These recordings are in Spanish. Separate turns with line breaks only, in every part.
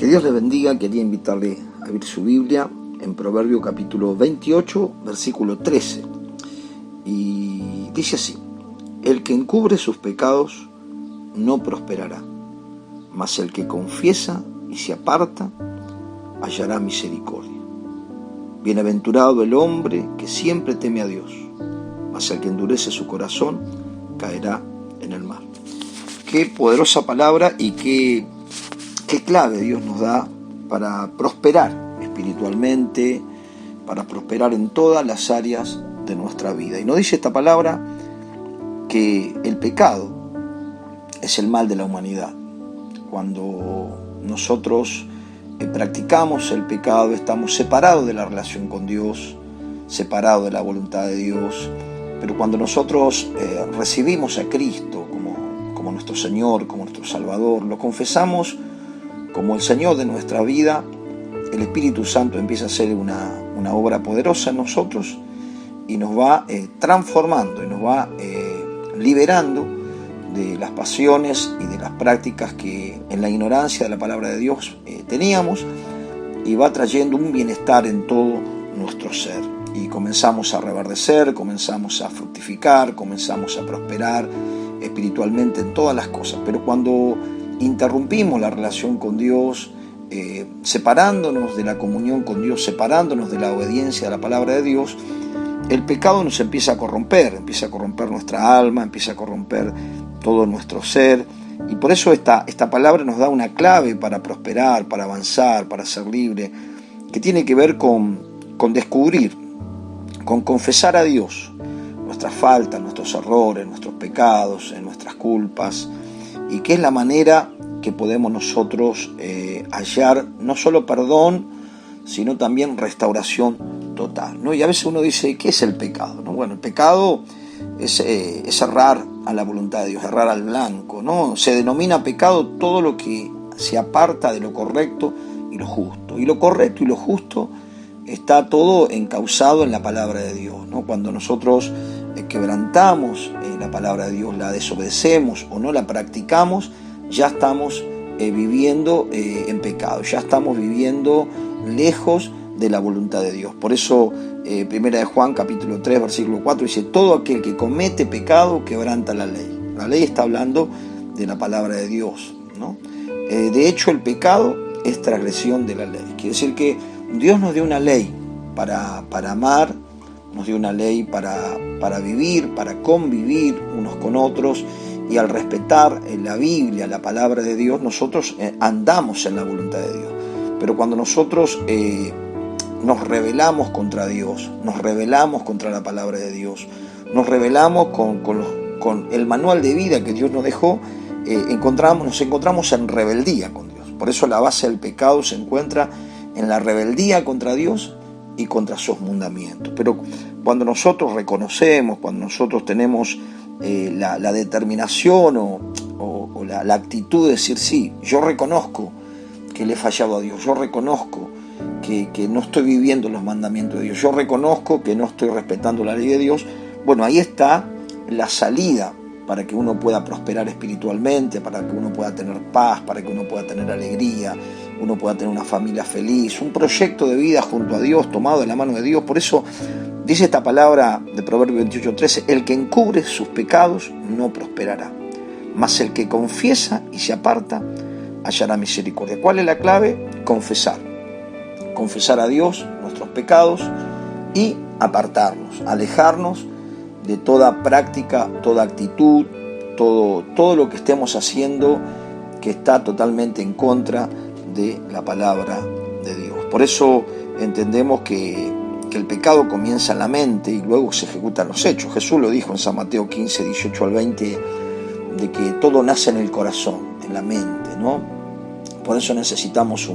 Que Dios le bendiga. Quería invitarle a abrir su Biblia en Proverbio capítulo 28, versículo 13. Y dice así: el que encubre sus pecados no prosperará, mas el que confiesa y se aparta hallará misericordia. Bienaventurado el hombre que siempre teme a Dios, mas el que endurece su corazón caerá en el mar. Qué poderosa palabra y qué clave Dios nos da para prosperar espiritualmente, para prosperar en todas las áreas de nuestra vida. Y nos dice esta palabra que el pecado es el mal de la humanidad. Cuando nosotros practicamos el pecado, estamos separados de la relación con Dios, separados de la voluntad de Dios. Pero cuando nosotros recibimos a Cristo como nuestro Señor, como nuestro Salvador, lo confesamos como el Señor de nuestra vida, el Espíritu Santo empieza a hacer una obra poderosa en nosotros y nos va transformando y nos va liberando de las pasiones y de las prácticas que en la ignorancia de la palabra de Dios teníamos, y va trayendo un bienestar en todo nuestro ser. Y comenzamos a reverdecer, comenzamos a fructificar, comenzamos a prosperar espiritualmente en todas las cosas. Pero cuando interrumpimos la relación con Dios, separándonos de la comunión con Dios, separándonos de la obediencia a la palabra de Dios, el pecado nos empieza a corromper nuestra alma, empieza a corromper todo nuestro ser. Y por eso esta palabra nos da una clave para prosperar, para avanzar, para ser libre, que tiene que ver con descubrir, con confesar a Dios nuestras faltas, nuestros errores, nuestros pecados, nuestras culpas, y que es la manera que podemos nosotros hallar no solo perdón, sino también restauración total, ¿no? Y a veces uno dice, ¿qué es el pecado?, ¿no? Bueno, el pecado es errar a la voluntad de Dios, errar al blanco, ¿no? Se denomina pecado todo lo que se aparta de lo correcto y lo justo. Y lo correcto y lo justo está todo encauzado en la palabra de Dios, ¿no? Cuando nosotros quebrantamos la palabra de Dios, la desobedecemos o no la practicamos, ya estamos viviendo en pecado, ya estamos viviendo lejos de la voluntad de Dios. Por eso Primera de Juan capítulo 3 versículo 4 dice: todo aquel que comete pecado quebranta la ley. La ley está hablando de la palabra de Dios, ¿no? De hecho, el pecado es transgresión de la ley. Quiere decir que Dios nos dio una ley para amar, nos dio una ley para vivir, para convivir unos con otros, y al respetar la Biblia, la palabra de Dios, nosotros andamos en la voluntad de Dios. Pero cuando nosotros nos rebelamos contra Dios, nos rebelamos contra la palabra de Dios, nos rebelamos con el manual de vida que Dios nos dejó, nos encontramos en rebeldía con Dios. Por eso la base del pecado se encuentra en la rebeldía contra Dios y contra sus mandamientos. Pero cuando nosotros reconocemos, cuando nosotros tenemos la determinación o la actitud de decir, sí, yo reconozco que le he fallado a Dios, yo reconozco que no estoy viviendo los mandamientos de Dios, yo reconozco que no estoy respetando la ley de Dios, bueno, ahí está la salida para que uno pueda prosperar espiritualmente, para que uno pueda tener paz, para que uno pueda tener alegría, uno pueda tener una familia feliz, un proyecto de vida junto a Dios, tomado de la mano de Dios. Por eso dice esta palabra de Proverbio 28:13: el que encubre sus pecados no prosperará, mas el que confiesa y se aparta hallará misericordia. ¿Cuál es la clave? Confesar a Dios nuestros pecados y apartarnos, alejarnos de toda práctica, toda actitud, todo lo que estemos haciendo que está totalmente en contra de la palabra de Dios. Por eso entendemos que el pecado comienza en la mente y luego se ejecutan los hechos. Jesús lo dijo en San Mateo 15, 18 al 20, de que todo nace en el corazón, en la mente, ¿no? Por eso necesitamos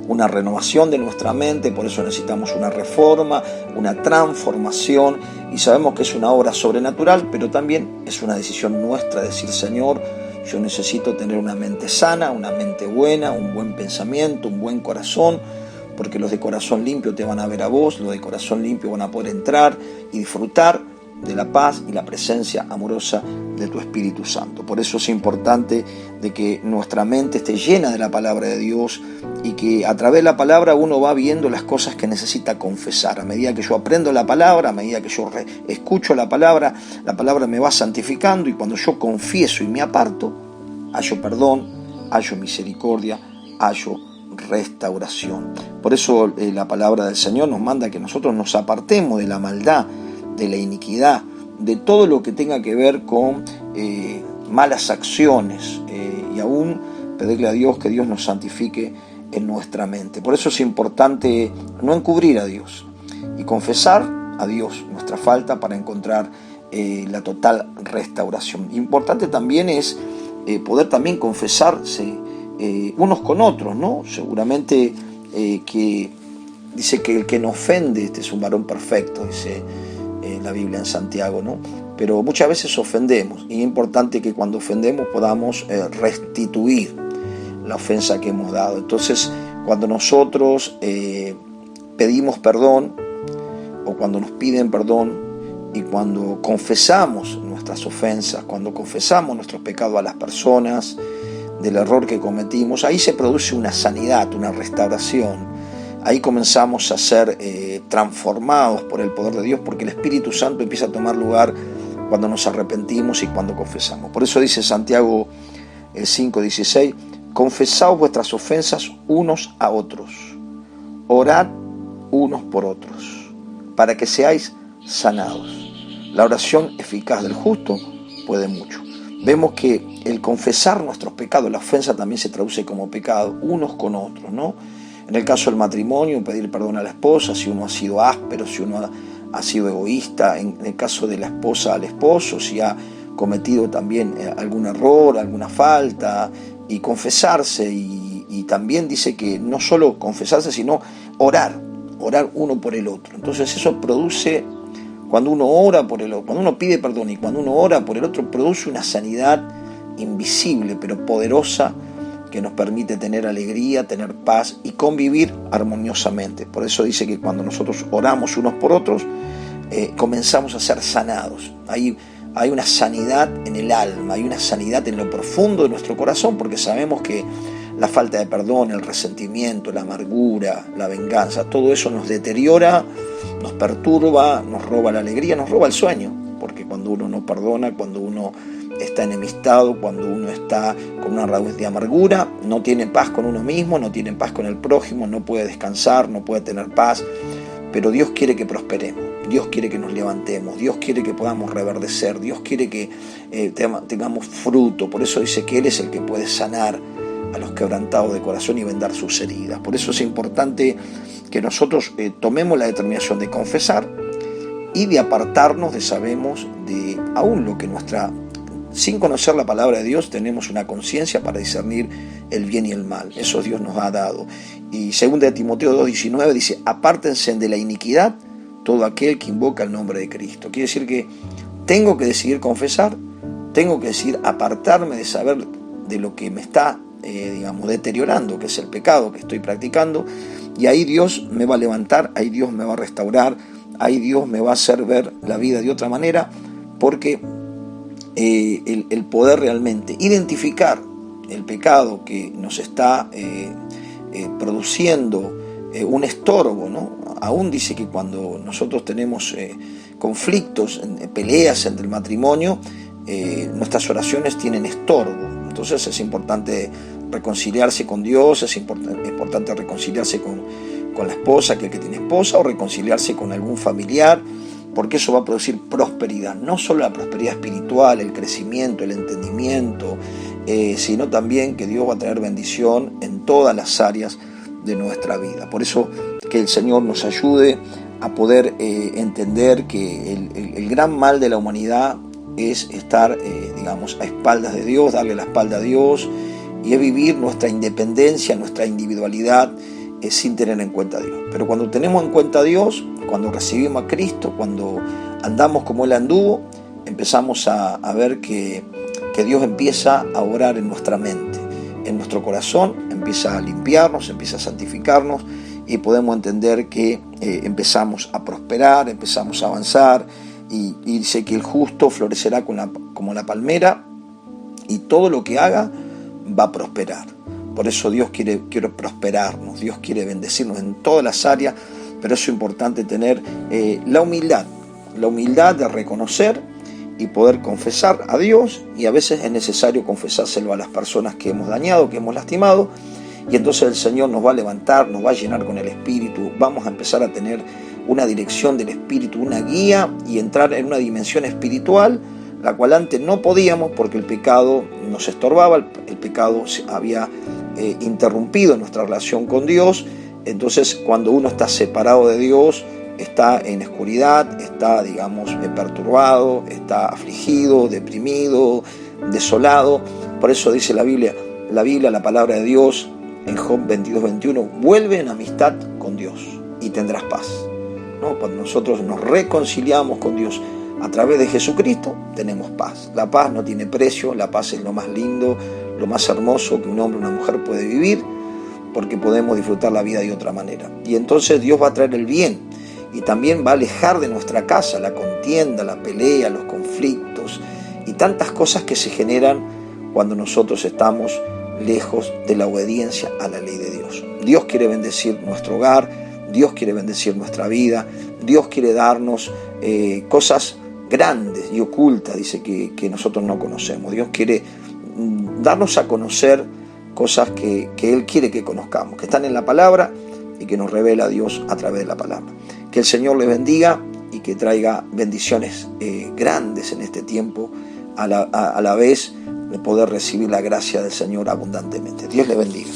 una renovación de nuestra mente, por eso necesitamos una reforma, una transformación, y sabemos que es una obra sobrenatural, pero también es una decisión nuestra decir, Señor, yo necesito tener una mente sana, una mente buena, un buen pensamiento, un buen corazón, porque los de corazón limpio te van a ver a vos, los de corazón limpio van a poder entrar y disfrutar de la paz y la presencia amorosa de tu Espíritu Santo. Por eso es importante de que nuestra mente esté llena de la palabra de Dios y que a través de la palabra uno va viendo las cosas que necesita confesar. A medida que yo aprendo la palabra, a medida que yo escucho la palabra me va santificando, y cuando yo confieso y me aparto, hallo perdón, hallo misericordia, hallo restauración. Por eso la palabra del Señor nos manda que nosotros nos apartemos de la maldad, de la iniquidad, de todo lo que tenga que ver con malas acciones, y aún pedirle a Dios que Dios nos santifique en nuestra mente. Por eso es importante no encubrir a Dios y confesar a Dios nuestra falta para encontrar la total restauración. Importante también es poder también confesarse unos con otros, ¿no? Seguramente que dice que el que no ofende es un varón perfecto, dice la Biblia en Santiago, ¿no? Pero muchas veces ofendemos, y es importante que cuando ofendemos podamos restituir la ofensa que hemos dado. Entonces, cuando nosotros pedimos perdón, o cuando nos piden perdón, y cuando confesamos nuestras ofensas, cuando confesamos nuestros pecados a las personas, del error que cometimos, ahí se produce una sanidad, una restauración. Ahí comenzamos a ser transformados por el poder de Dios, porque el Espíritu Santo empieza a tomar lugar cuando nos arrepentimos y cuando confesamos. Por eso dice Santiago 5:16, confesaos vuestras ofensas unos a otros, orad unos por otros, para que seáis sanados. La oración eficaz del justo puede mucho. Vemos que el confesar nuestros pecados, la ofensa también se traduce como pecado, unos con otros, ¿no? En el caso del matrimonio, pedir perdón a la esposa si uno ha sido áspero, si uno ha sido egoísta. En el caso de la esposa al esposo, si ha cometido también algún error, alguna falta, y confesarse. Y también dice que no solo confesarse, sino orar uno por el otro. Entonces eso produce, cuando uno ora por el otro, cuando uno pide perdón y cuando uno ora por el otro, produce una sanidad invisible pero poderosa, que nos permite tener alegría, tener paz y convivir armoniosamente. Por eso dice que cuando nosotros oramos unos por otros, comenzamos a ser sanados. Hay una sanidad en el alma, hay una sanidad en lo profundo de nuestro corazón, porque sabemos que la falta de perdón, el resentimiento, la amargura, la venganza, todo eso nos deteriora, nos perturba, nos roba la alegría, nos roba el sueño, porque cuando uno no perdona, cuando uno está enemistado, cuando uno está con una raíz de amargura, no tiene paz con uno mismo, no tiene paz con el prójimo, no puede descansar, no puede tener paz. Pero Dios quiere que prosperemos, Dios quiere que nos levantemos, Dios quiere que podamos reverdecer, Dios quiere que tengamos fruto. Por eso dice que Él es el que puede sanar a los quebrantados de corazón y vendar sus heridas. Por eso es importante que nosotros tomemos la determinación de confesar y de apartarnos de, sabemos, de aún lo que sin conocer la palabra de Dios, tenemos una conciencia para discernir el bien y el mal. Eso Dios nos ha dado. Y 2 Timoteo 2:19 dice, apártense de la iniquidad todo aquel que invoca el nombre de Cristo. Quiere decir que tengo que decidir confesar, tengo que decidir apartarme de saber de lo que me está deteriorando, que es el pecado que estoy practicando, y ahí Dios me va a levantar, ahí Dios me va a restaurar, ahí Dios me va a hacer ver la vida de otra manera, porque el poder realmente identificar el pecado que nos está produciendo un estorbo, ¿no? Aún dice que cuando nosotros tenemos conflictos, peleas entre el matrimonio, nuestras oraciones tienen estorbo. Entonces es importante reconciliarse con Dios, es importante reconciliarse con la esposa, que tiene esposa, o reconciliarse con algún familiar, porque eso va a producir prosperidad, no solo la prosperidad espiritual, el crecimiento, el entendimiento, sino también que Dios va a traer bendición en todas las áreas de nuestra vida. Por eso que el Señor nos ayude a poder entender que el gran mal de la humanidad es estar, a espaldas de Dios, darle la espalda a Dios, y es vivir nuestra independencia, nuestra individualidad, sin tener en cuenta a Dios. Pero cuando tenemos en cuenta a Dios, cuando recibimos a Cristo, cuando andamos como Él anduvo, empezamos a ver que Dios empieza a obrar en nuestra mente, en nuestro corazón, empieza a limpiarnos, empieza a santificarnos, y podemos entender que empezamos a prosperar, empezamos a avanzar, y dice que el justo florecerá como la palmera, y todo lo que haga va a prosperar. Por eso Dios quiere prosperarnos, Dios quiere bendecirnos en todas las áreas, pero es importante tener la humildad de reconocer y poder confesar a Dios, y a veces es necesario confesárselo a las personas que hemos dañado, que hemos lastimado, y entonces el Señor nos va a levantar, nos va a llenar con el Espíritu, vamos a empezar a tener una dirección del Espíritu, una guía, y entrar en una dimensión espiritual, la cual antes no podíamos porque el pecado nos estorbaba, el pecado había interrumpido nuestra relación con Dios. Entonces, cuando uno está separado de Dios, está en oscuridad, está, perturbado, está afligido, deprimido, desolado. Por eso dice la Biblia, la palabra de Dios, en Job 22:21, vuelve en amistad con Dios y tendrás paz, ¿no? Cuando nosotros nos reconciliamos con Dios a través de Jesucristo, tenemos paz. La paz no tiene precio, la paz es lo más lindo, lo más hermoso que un hombre o una mujer puede vivir, porque podemos disfrutar la vida de otra manera. Y entonces Dios va a traer el bien, y también va a alejar de nuestra casa la contienda, la pelea, los conflictos y tantas cosas que se generan cuando nosotros estamos lejos de la obediencia a la ley de Dios. Dios quiere bendecir nuestro hogar, Dios quiere bendecir nuestra vida, Dios quiere darnos cosas grandes y ocultas, dice, que nosotros no conocemos. Dios quiere darnos a conocer cosas que Él quiere que conozcamos, que están en la palabra y que nos revela Dios a través de la palabra. Que el Señor les bendiga y que traiga bendiciones grandes en este tiempo, a la vez de poder recibir la gracia del Señor abundantemente. Dios les bendiga.